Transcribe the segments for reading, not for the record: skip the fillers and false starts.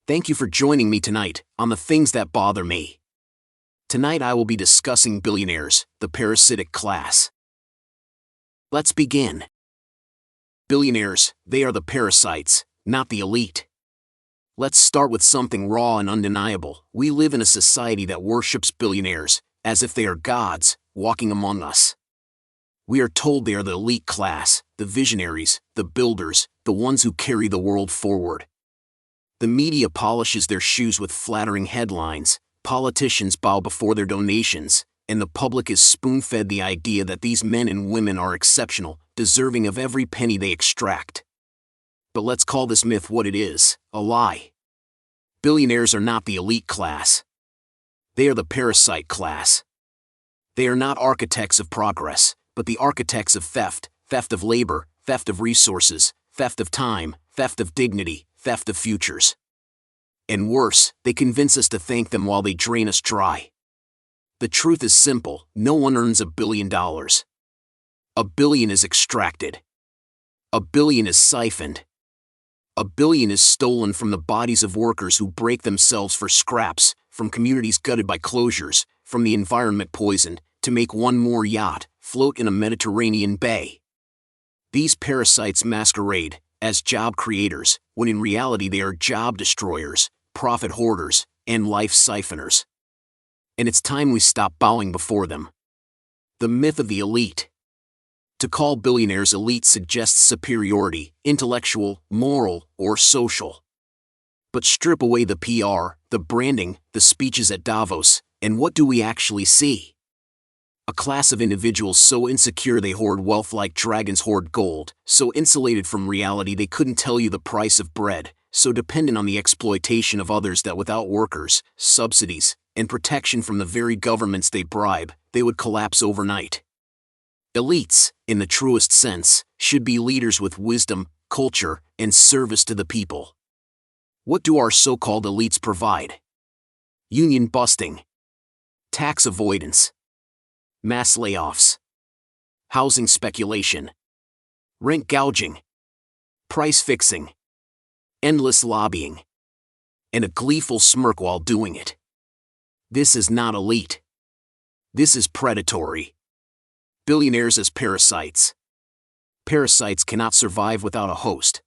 Thank you for joining me tonight on the things that bother me. Tonight I will be discussing billionaires, the parasitic class. Let's begin. Billionaires, they are the parasites, not the elite. Let's start with something raw and undeniable. We live in a society that worships billionaires, as if they are gods, walking among us. We are told they are the elite class, the visionaries, the builders, the ones who carry the world forward. The media polishes their shoes with flattering headlines, politicians bow before their donations, and the public is spoon-fed the idea that these men and women are exceptional, deserving of every penny they extract. But let's call this myth what it is, a lie. Billionaires are not the elite class. They are the parasite class. They are not architects of progress, but the architects of theft, theft of labor, theft of resources, theft of time, theft of dignity, theft of futures. And worse, they convince us to thank them while they drain us dry. The truth is simple: no one earns $1 billion. $1 billion is extracted. $1 billion is siphoned. $1 billion is stolen from the bodies of workers who break themselves for scraps, from communities gutted by closures, from the environment poisoned, to make one more yacht float in a Mediterranean bay. These parasites masquerade as job creators, when in reality they are job destroyers, profit hoarders, and life siphoners. And it's time we stop bowing before them. The myth of the elite. To call billionaires elite suggests superiority, intellectual, moral, or social. But strip away the PR, the branding, the speeches at Davos, and what do we actually see? A class of individuals so insecure they hoard wealth like dragons hoard gold, so insulated from reality they couldn't tell you the price of bread, so dependent on the exploitation of others that without workers, subsidies, and protection from the very governments they bribe, they would collapse overnight. Elites, in the truest sense, should be leaders with wisdom, culture, and service to the people. What do our so-called elites provide? Union busting, tax avoidance, mass layoffs, housing speculation, rent gouging, price fixing, endless lobbying, and a gleeful smirk while doing it. This is not elite. This is predatory. Billionaires as parasites. Parasites cannot survive without a host.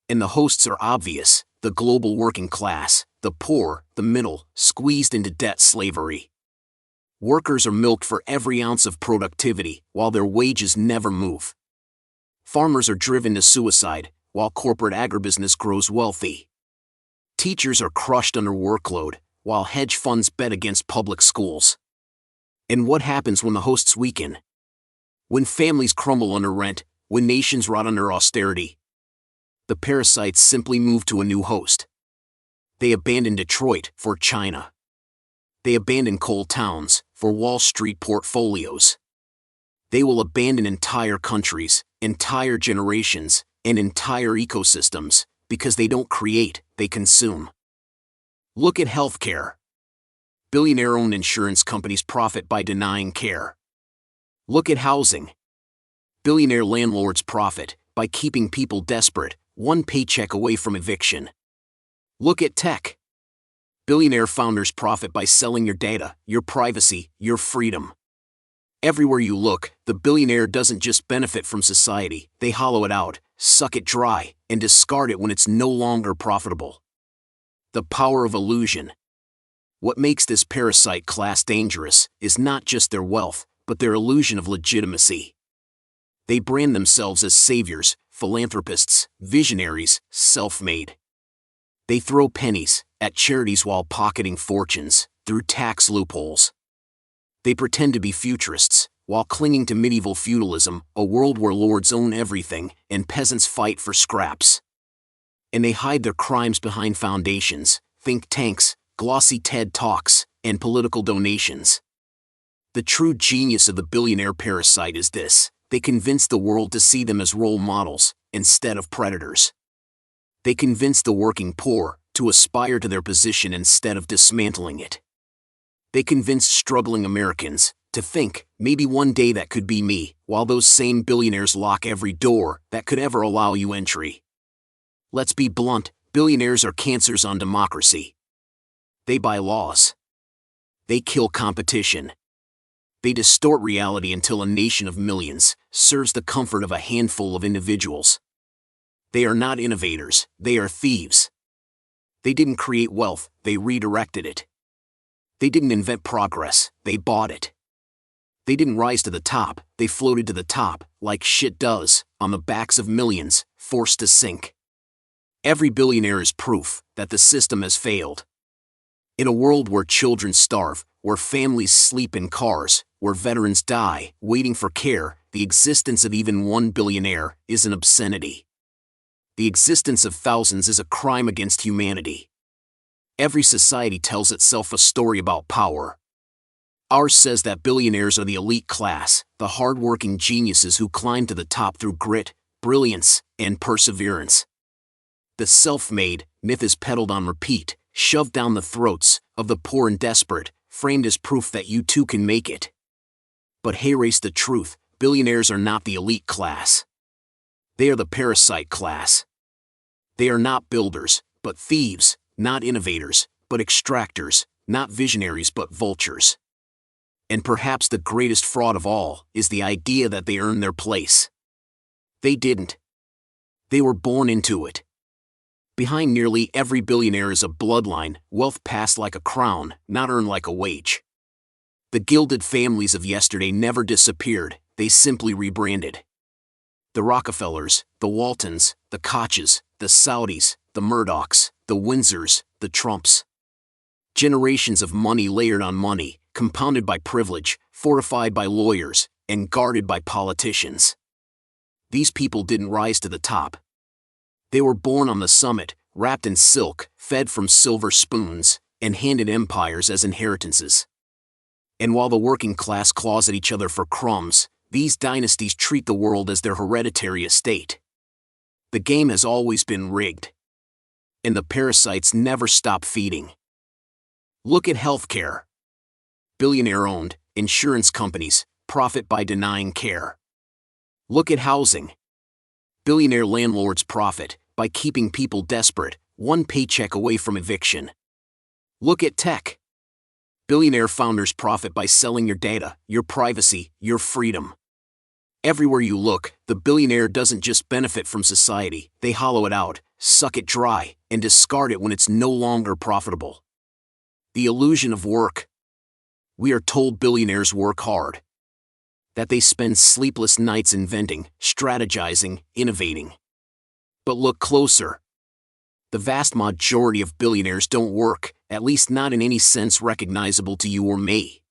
And the hosts are obvious: the global working class, the poor, the middle, squeezed into debt slavery. Workers are milked for every ounce of productivity, while their wages never move. Farmers are driven to suicide, while corporate agribusiness grows wealthy. Teachers are crushed under workload, while hedge funds bet against public schools. And what happens when the hosts weaken? When families crumble under rent, when nations rot under austerity? The parasites simply move to a new host. They abandon Detroit for China. They abandon coal towns for Wall Street portfolios. They will abandon entire countries, entire generations, and entire ecosystems, because they don't create, they consume. Look at healthcare. Billionaire-owned insurance companies profit by denying care. Look at housing. Billionaire landlords profit by keeping people desperate, one paycheck away from eviction. Look at tech. Billionaire founders profit by selling your data, your privacy, your freedom. Everywhere you look, the billionaire doesn't just benefit from society, they hollow it out, suck it dry, and discard it when it's no longer profitable. The power of illusion. What makes this parasite class dangerous is not just their wealth, but their illusion of legitimacy. They brand themselves as saviors, philanthropists, visionaries, self-made. They throw pennies at charities while pocketing fortunes through tax loopholes. They pretend to be futurists while clinging to medieval feudalism, a world where lords own everything and peasants fight for scraps. And they hide their crimes behind foundations, think tanks, glossy TED Talks, and political donations. The true genius of the billionaire parasite is this: they convince the world to see them as role models instead of predators. They convince the working poor to aspire to their position instead of dismantling it. They convince struggling Americans to think, maybe one day that could be me, while those same billionaires lock every door that could ever allow you entry. Let's be blunt, Billionaires are cancers on democracy. They buy laws. They kill competition. They distort reality until a nation of millions serves the comfort of a handful of individuals. They are not innovators, they are thieves. They didn't create wealth, they redirected it. They didn't invent progress, they bought it. They didn't rise to the top, they floated to the top, like shit does, on the backs of millions, forced to sink. Every billionaire is proof that the system has failed. In a world where children starve, where families sleep in cars, where veterans die, waiting for care, the existence of even one billionaire is an obscenity. The existence of thousands is a crime against humanity. Every society tells itself a story about power. Ours says that billionaires are the elite class, the hard-working geniuses who climb to the top through grit, brilliance, and perseverance. The self-made myth is peddled on repeat, shoved down the throats of the poor and desperate, framed as proof that you too can make it. But hey, race the truth, billionaires are not the elite class. They are the parasite class. They are not builders, but thieves, not innovators, but extractors, not visionaries but vultures. And perhaps the greatest fraud of all is the idea that they earned their place. They didn't. They were born into it. Behind nearly every billionaire is a bloodline, wealth passed like a crown, not earned like a wage. The gilded families of yesterday never disappeared, they simply rebranded. The Rockefellers, the Waltons, the Koches, the Saudis, the Murdochs, the Windsors, the Trumps. Generations of money layered on money, compounded by privilege, fortified by lawyers, and guarded by politicians. These people didn't rise to the top. They were born on the summit, wrapped in silk, fed from silver spoons, and handed empires as inheritances. And while the working class claws at each other for crumbs, these dynasties treat the world as their hereditary estate. The game has always been rigged. And the parasites never stop feeding. Look at healthcare. Billionaire-owned, insurance companies profit by denying care. Look at housing. Billionaire landlords profit by keeping people desperate, one paycheck away from eviction. Look at tech. Billionaire founders profit by selling your data, your privacy, your freedom. Everywhere you look, the billionaire doesn't just benefit from society, they hollow it out, suck it dry, and discard it when it's no longer profitable. The illusion of work. We are told billionaires work hard. That they spend sleepless nights inventing, strategizing, innovating. But look closer. The vast majority of billionaires don't work, at least not in any sense recognizable to you or me.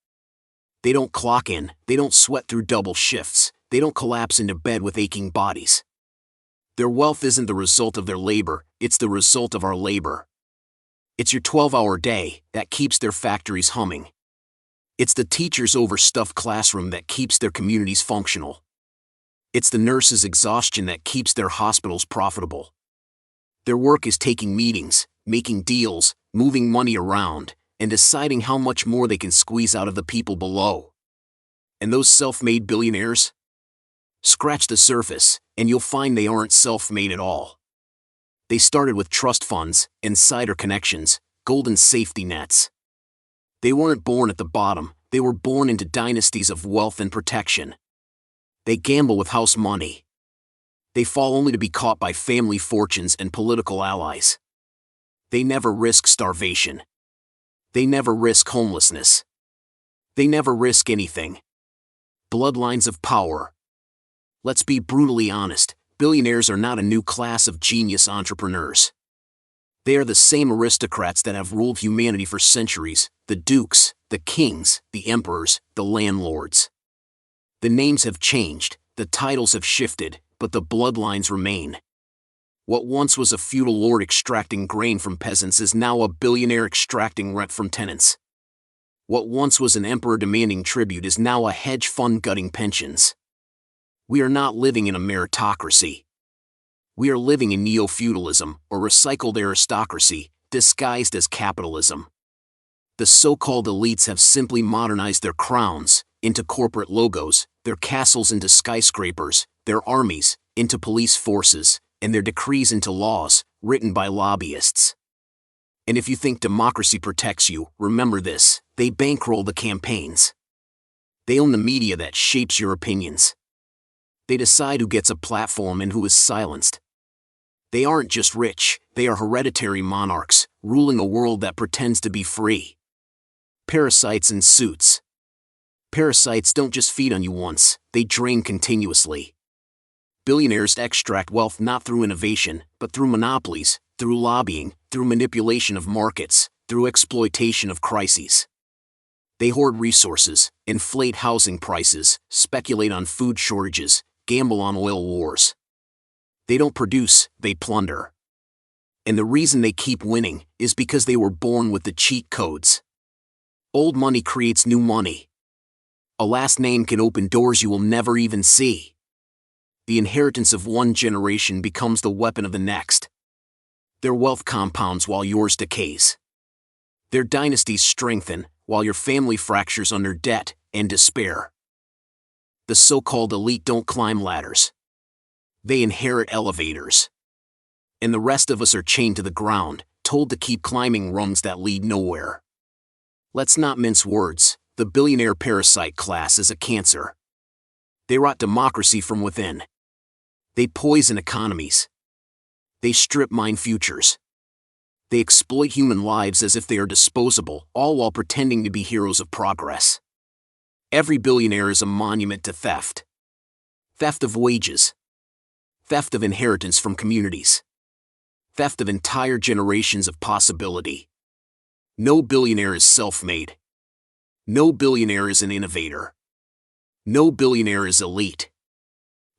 They don't clock in, they don't sweat through double shifts, they don't collapse into bed with aching bodies. Their wealth isn't the result of their labor, it's the result of our labor. It's your 12-hour day that keeps their factories humming. It's the teacher's overstuffed classroom that keeps their communities functional. It's the nurse's exhaustion that keeps their hospitals profitable. Their work is taking meetings, making deals, moving money around, and deciding how much more they can squeeze out of the people below. And those self-made billionaires? Scratch the surface, and you'll find they aren't self-made at all. They started with trust funds, insider connections, golden safety nets. They weren't born at the bottom, they were born into dynasties of wealth and protection. They gamble with house money. They fall only to be caught by family fortunes and political allies. They never risk starvation. They never risk homelessness. They never risk anything. Bloodlines of power. Let's be brutally honest, billionaires are not a new class of genius entrepreneurs. They are the same aristocrats that have ruled humanity for centuries, the dukes, the kings, the emperors, the landlords. The names have changed, the titles have shifted, but the bloodlines remain. What once was a feudal lord extracting grain from peasants is now a billionaire extracting rent from tenants. What once was an emperor demanding tribute is now a hedge fund gutting pensions. We are not living in a meritocracy. We are living in neo-feudalism, or recycled aristocracy, disguised as capitalism. The so-called elites have simply modernized their crowns into corporate logos, their castles into skyscrapers, their armies into police forces, and their decrees into laws, written by lobbyists. And if you think democracy protects you, remember this: they bankroll the campaigns. They own the media that shapes your opinions. They decide who gets a platform and who is silenced. They aren't just rich, they are hereditary monarchs, ruling a world that pretends to be free. Parasites in suits. Parasites don't just feed on you once, they drain continuously. Billionaires extract wealth not through innovation, but through monopolies, through lobbying, through manipulation of markets, through exploitation of crises. They hoard resources, inflate housing prices, speculate on food shortages, gamble on oil wars. They don't produce, they plunder. And the reason they keep winning is because they were born with the cheat codes. Old money creates new money. A last name can open doors you will never even see. The inheritance of one generation becomes the weapon of the next. Their wealth compounds while yours decays. Their dynasties strengthen while your family fractures under debt and despair. The so-called elite don't climb ladders. They inherit elevators. And the rest of us are chained to the ground, told to keep climbing rungs that lead nowhere. Let's not mince words. The billionaire parasite class is a cancer. They rot democracy from within. They poison economies. They strip mine futures. They exploit human lives as if they are disposable, all while pretending to be heroes of progress. Every billionaire is a monument to theft. Theft of wages. Theft of inheritance from communities. Theft of entire generations of possibility. No billionaire is self-made. No billionaire is an innovator. No billionaire is elite.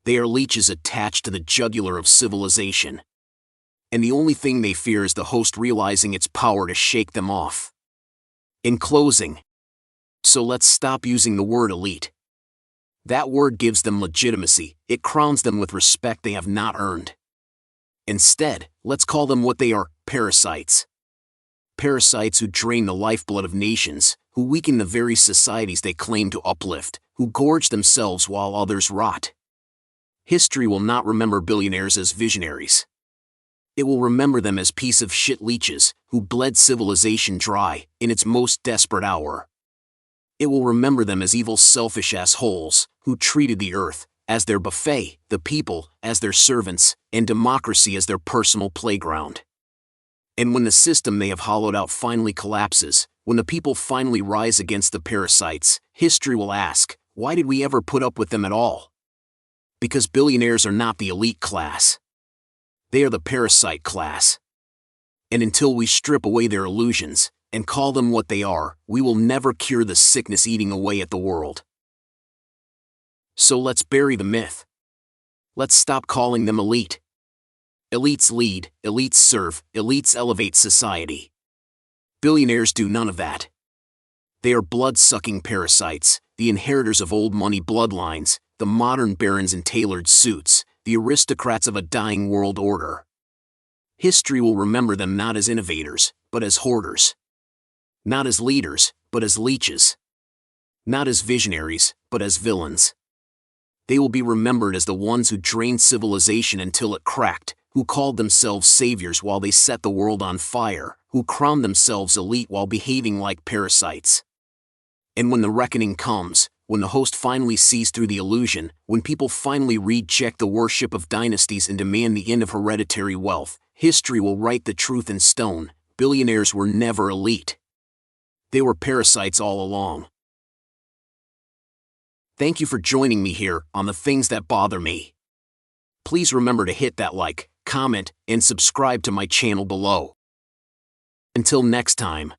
They are leeches attached to the jugular of civilization. And the only thing they fear is the host realizing its power to shake them off. In closing, so let's stop using the word elite. That word gives them legitimacy, it crowns them with respect they have not earned. Instead, let's call them what they are: parasites. Parasites who drain the lifeblood of nations, who weaken the very societies they claim to uplift, who gorge themselves while others rot. History will not remember billionaires as visionaries. It will remember them as piece of shit leeches who bled civilization dry in its most desperate hour. It will remember them as evil, selfish assholes who treated the earth as their buffet, the people as their servants, and democracy as their personal playground. And when the system they have hollowed out finally collapses, when the people finally rise against the parasites, history will ask, why did we ever put up with them at all? Because billionaires are not the elite class. They are the parasite class. And until we strip away their illusions and call them what they are, we will never cure the sickness eating away at the world. So let's bury the myth. Let's stop calling them elite. Elites lead, elites serve, elites elevate society. Billionaires do none of that. They are blood-sucking parasites, the inheritors of old money bloodlines, the modern barons in tailored suits, the aristocrats of a dying world order. History will remember them not as innovators, but as hoarders. Not as leaders, but as leeches. Not as visionaries, but as villains. They will be remembered as the ones who drained civilization until it cracked, who called themselves saviors while they set the world on fire, who crowned themselves elite while behaving like parasites. And when the reckoning comes, when the host finally sees through the illusion, when people finally reject the worship of dynasties and demand the end of hereditary wealth, history will write the truth in stone: billionaires were never elite. They were parasites all along. Thank you for joining me here on The Things That Bother Me. Please remember to hit that like, comment, and subscribe to my channel below. Until next time.